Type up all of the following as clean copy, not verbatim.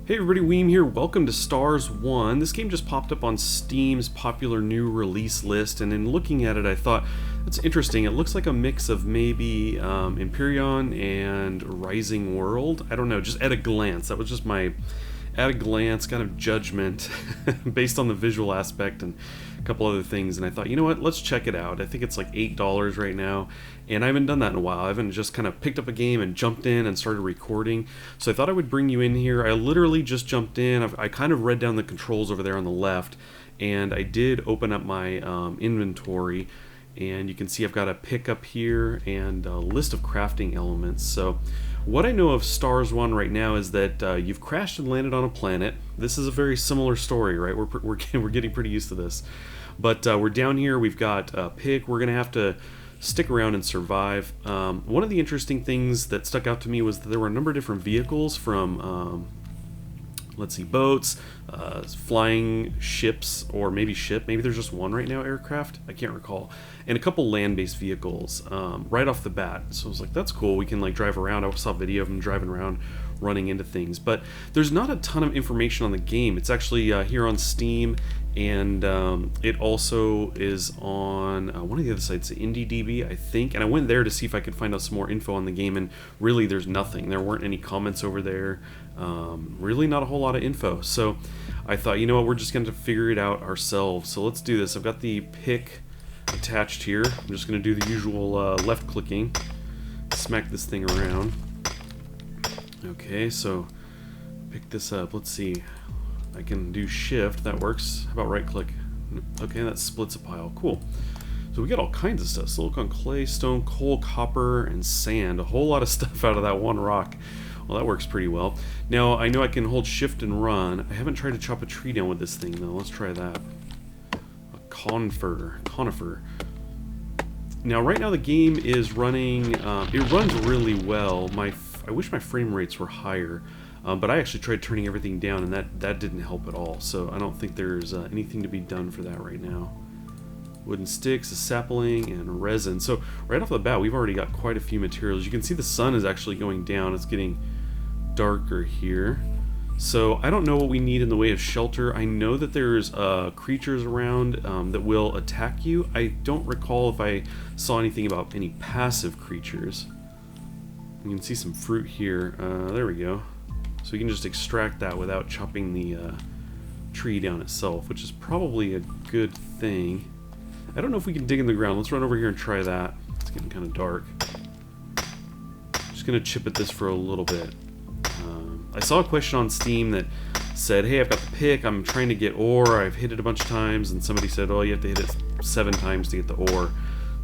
Hey everybody, Weem here. Welcome to StarsOne. This game just popped up on Steam's popular new release list, and in looking at it I thought, that's interesting. It looks like a mix of maybe Empyrion and Rising World. I don't know, just at a glance. That was just my at a glance kind of judgment based on the visual aspect and a couple other things, and I thought, you know what, let's check it out. I think it's like $8 right now, and I haven't done that in a while. I haven't just kind of picked up a game and jumped in and started recording, so I thought I would bring you in here. I literally just jumped in. I kind of read down the controls over there on the left, and I did open up my inventory, and you can see I've got a pick up here and a list of crafting elements. So what I know of StarsOne right now is that you've crashed and landed on a planet. This is a very similar story, right? We're getting pretty used to this. But we're down here, we've got a pick. We're going to have to stick around and survive. One of the interesting things that stuck out to me was that there were a number of different vehicles from, let's see, boats, flying ships, or maybe maybe there's just one right now, aircraft, I can't recall, and a couple land-based vehicles right off the bat. So I was like, that's cool, we can like drive around. I saw a video of them driving around, running into things, but there's not a ton of information on the game. It's actually here on Steam, and it also is on one of the other sites, IndieDB, I think, and I went there to see if I could find out some more info on the game, and really there's nothing. There weren't any comments over there, really not a whole lot of info. So I thought, you know what, we're just going to figure it out ourselves. So let's do this. I've got the pick attached here. I'm just going to do the usual left clicking, smack this thing around. Okay, so pick this up. Let's see. I can do shift, that works. How about right click? Okay, that splits a pile. Cool. So we got all kinds of stuff. Silicon, clay, stone, coal, copper, and sand. A whole lot of stuff out of that one rock. Well, that works pretty well. Now, I know I can hold shift and run. I haven't tried to chop a tree down with this thing, though. Let's try that. A conifer. Now, right now the game is running, it runs really well. I wish my frame rates were higher. But I actually tried turning everything down, and that didn't help at all. So I don't think there's anything to be done for that right now. Wooden sticks, a sapling, and resin. So right off the bat, we've already got quite a few materials. You can see the sun is actually going down. It's getting darker here. So I don't know what we need in the way of shelter. I know that there's creatures around that will attack you. I don't recall if I saw anything about any passive creatures. You can see some fruit here. There we go. So we can just extract that without chopping the tree down itself, which is probably a good thing. I don't know if we can dig in the ground. Let's run over here and try that. It's getting kind of dark. Just going to chip at this for a little bit. I saw a question on Steam that said, hey, I've got the pick, I'm trying to get ore, I've hit it a bunch of times, and somebody said, oh, you have to hit it 7 times to get the ore.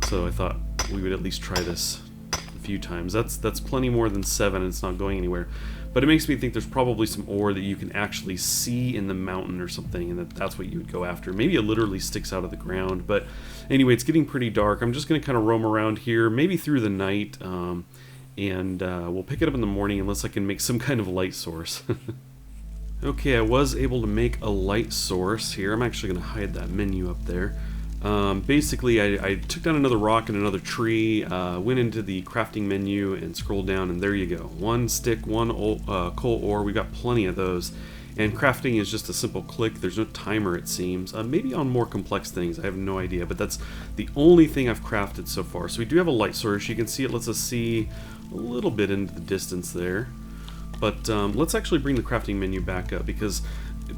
So I thought we would at least try this a few times. That's plenty more than 7, and it's not going anywhere. But it makes me think there's probably some ore that you can actually see in the mountain or something, and that's what you would go after. Maybe it literally sticks out of the ground. But anyway, it's getting pretty dark. I'm just going to kind of roam around here, maybe through the night, and we'll pick it up in the morning unless I can make some kind of light source. Okay, I was able to make a light source here. I'm actually going to hide that menu up there. Basically, I took down another rock and another tree, went into the crafting menu and scrolled down, and there you go. 1 stick, 1 coal ore. We got plenty of those. And crafting is just a simple click. There's no timer, it seems. Maybe on more complex things, I have no idea, but that's the only thing I've crafted so far. So we do have a light source. You can see it lets us see a little bit into the distance there. But let's actually bring the crafting menu back up, because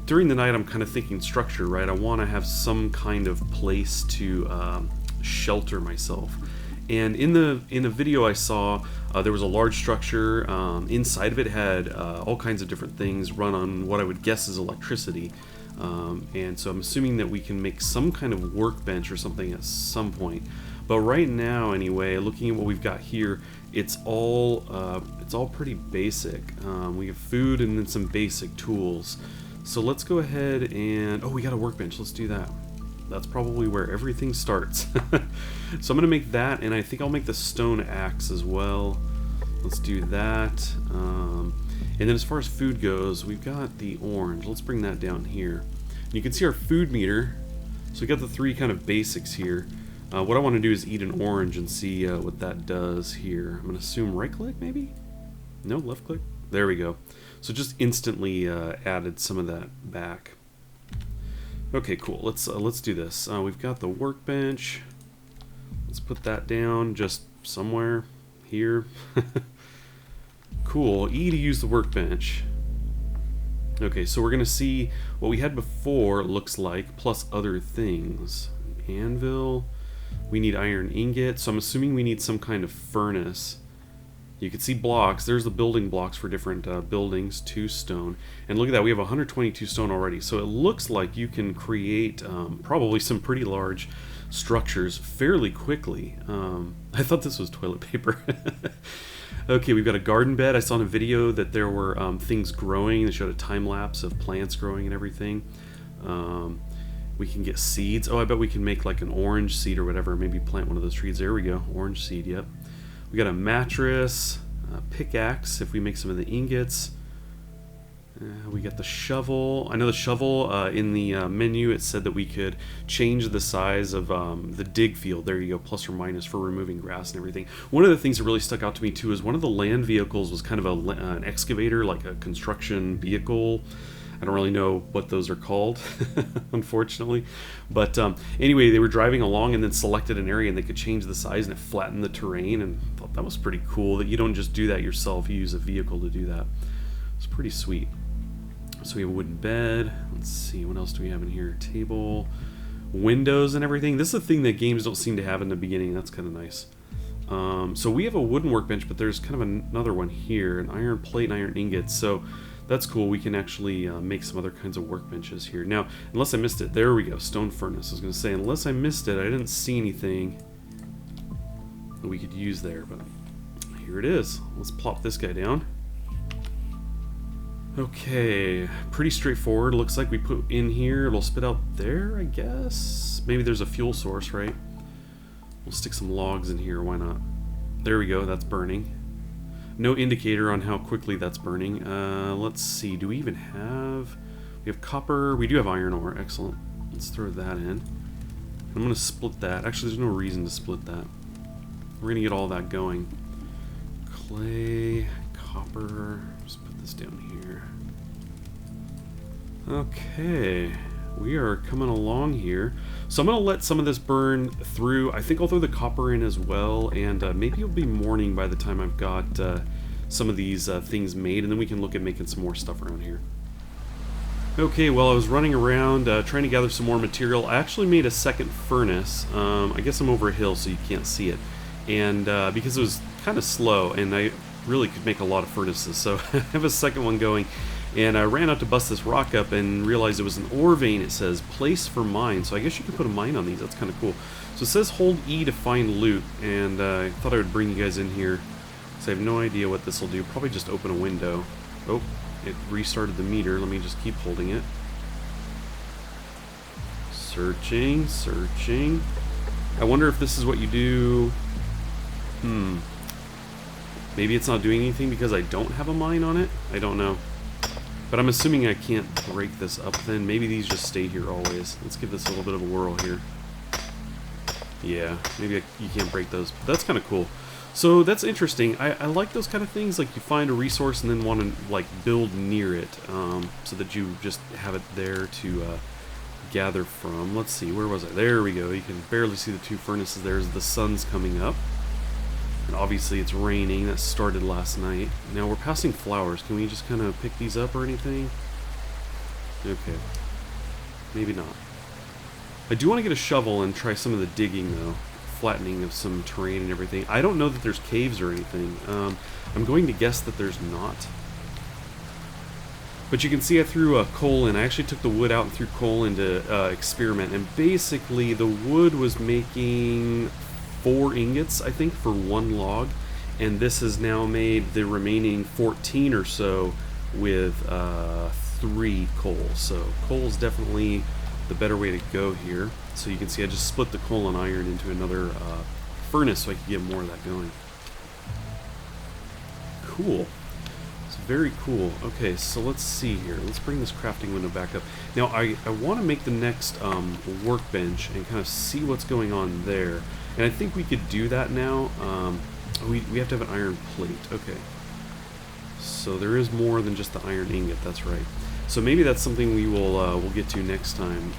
during the night I'm kind of thinking structure, right? I want to have some kind of place to shelter myself. And in the video I saw, there was a large structure. Inside of it had all kinds of different things run on what I would guess is electricity. And so I'm assuming that we can make some kind of workbench or something at some point. But right now, anyway, looking at what we've got here, it's all pretty basic. We have food and then some basic tools. So let's go ahead and... oh, we got a workbench. Let's do that. That's probably where everything starts. So I'm going to make that, and I think I'll make the stone axe as well. Let's do that. And then as far as food goes, we've got the orange. Let's bring that down here. And you can see our food meter. So we got the 3 kind of basics here. What I want to do is eat an orange and see what that does here. I'm going to assume right click maybe? No, left click? There we go. So just instantly added some of that back. Okay, cool. Let's do this. We've got the workbench. Let's put that down just somewhere here. Cool. E to use the workbench. Okay, so we're gonna see what we had before looks like, plus other things. Anvil. We need iron ingot, so I'm assuming we need some kind of furnace. You can see blocks. There's the building blocks for different buildings. 2 stone. And look at that, we have 122 stone already. So it looks like you can create probably some pretty large structures fairly quickly. I thought this was toilet paper. Okay, we've got a garden bed. I saw in a video that there were things growing. They showed a time lapse of plants growing and everything. We can get seeds. Oh, I bet we can make like an orange seed or whatever. Maybe plant one of those trees. There we go. Orange seed, yep. We got a mattress, a pickaxe if we make some of the ingots. We got the shovel. I know the shovel in the menu, it said that we could change the size of the dig field. There you go, plus or minus for removing grass and everything. One of the things that really stuck out to me too is one of the land vehicles was kind of an excavator, like a construction vehicle. I don't really know what those are called, unfortunately. But anyway, they were driving along and then selected an area and they could change the size and it flattened the terrain, and I thought that was pretty cool that you don't just do that yourself, you use a vehicle to do that. It's pretty sweet. So we have a wooden bed. Let's see, what else do we have in here? Table, windows and everything. This is a thing that games don't seem to have in the beginning. That's kind of nice. So we have a wooden workbench, but there's kind of another one here, an iron plate and iron ingots. So that's cool. We can actually make some other kinds of workbenches here. Now, unless I missed it, there we go, stone furnace. I was going to say, unless I missed it, I didn't see anything that we could use there, but here it is. Let's plop this guy down. Okay, pretty straightforward. Looks like we put in here, it'll spit out there, I guess. Maybe there's a fuel source, right? We'll stick some logs in here, why not? There we go, that's burning. No indicator on how quickly that's burning. Let's see, do we even have... We have copper, we do have iron ore, excellent. Let's throw that in. I'm going to split that. Actually, there's no reason to split that. We're going to get all that going. Clay, copper, let's put this down here. Okay, we are coming along here. So I'm going to let some of this burn through. I think I'll throw the copper in as well, and maybe it'll be morning by the time I've got some of these things made, and then we can look at making some more stuff around here. Okay, well, I was running around trying to gather some more material. I actually made a second furnace. I guess I'm over a hill so you can't see it, and because it was kind of slow, and I really could make a lot of furnaces, so I have a second one going. And I ran out to bust this rock up and realized it was an ore vein. It says place for mine, so I guess you can put a mine on these. That's kind of cool. So it says hold E to find loot, and I thought I would bring you guys in here because I have no idea what this will do. Probably just open a window. Oh, it restarted the meter. Let me just keep holding it. Searching, searching. I wonder if this is what you do. Maybe it's not doing anything because I don't have a mine on it. I don't know. But I'm assuming I can't break this up then. Maybe these just stay here always. Let's give this a little bit of a whirl here. Yeah, maybe you can't break those. But that's kind of cool. So that's interesting. I like those kind of things. Like you find a resource and then want to like build near it so that you just have it there to gather from. Let's see, where was I? There we go. You can barely see the 2 furnaces. There's the sun's coming up. And obviously it's raining. That started last night. Now we're passing flowers. Can we just kind of pick these up or anything? Okay. Maybe not. I do want to get a shovel and try some of the digging though. Flattening of some terrain and everything. I don't know that there's caves or anything. I'm going to guess that there's not. But you can see I threw coal in. I actually took the wood out and threw coal into experiment. And basically the wood was making 4 ingots, I think, for 1 log, and this has now made the remaining 14 or so with 3 coal. So coal is definitely the better way to go here. So you can see I just split the coal and iron into another furnace so I can get more of that going. Cool. It's very cool. Okay, so let's see here. Let's bring this crafting window back up. Now I want to make the next workbench and kind of see what's going on there. And I think we could do that now. We have to have an iron plate. Okay. So there is more than just the iron ingot, that's right. So maybe that's something we will we'll get to next time.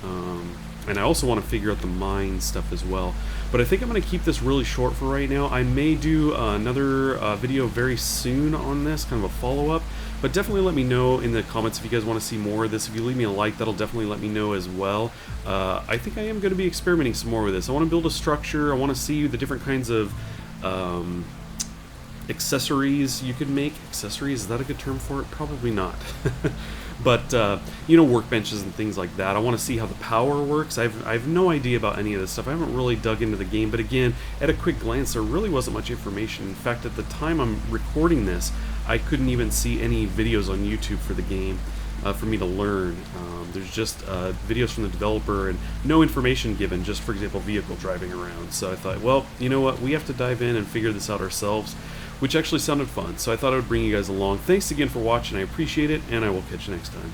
And I also want to figure out the mine stuff as well. But I think I'm going to keep this really short for right now. I may do another video very soon on this, kind of a follow-up. But definitely let me know in the comments if you guys want to see more of this. If you leave me a like, that'll definitely let me know as well. I think I am going to be experimenting some more with this. I want to build a structure. I want to see the different kinds of accessories you could make. Accessories, is that a good term for it? Probably not. But, you know, workbenches and things like that. I want to see how the power works. I have no idea about any of this stuff. I haven't really dug into the game, but again, at a quick glance, there really wasn't much information. In fact, at the time I'm recording this, I couldn't even see any videos on YouTube for the game for me to learn. There's just videos from the developer and no information given, just, for example, vehicle driving around. So I thought, well, you know what, we have to dive in and figure this out ourselves, which actually sounded fun. So I thought I would bring you guys along. Thanks again for watching. I appreciate it, and I will catch you next time.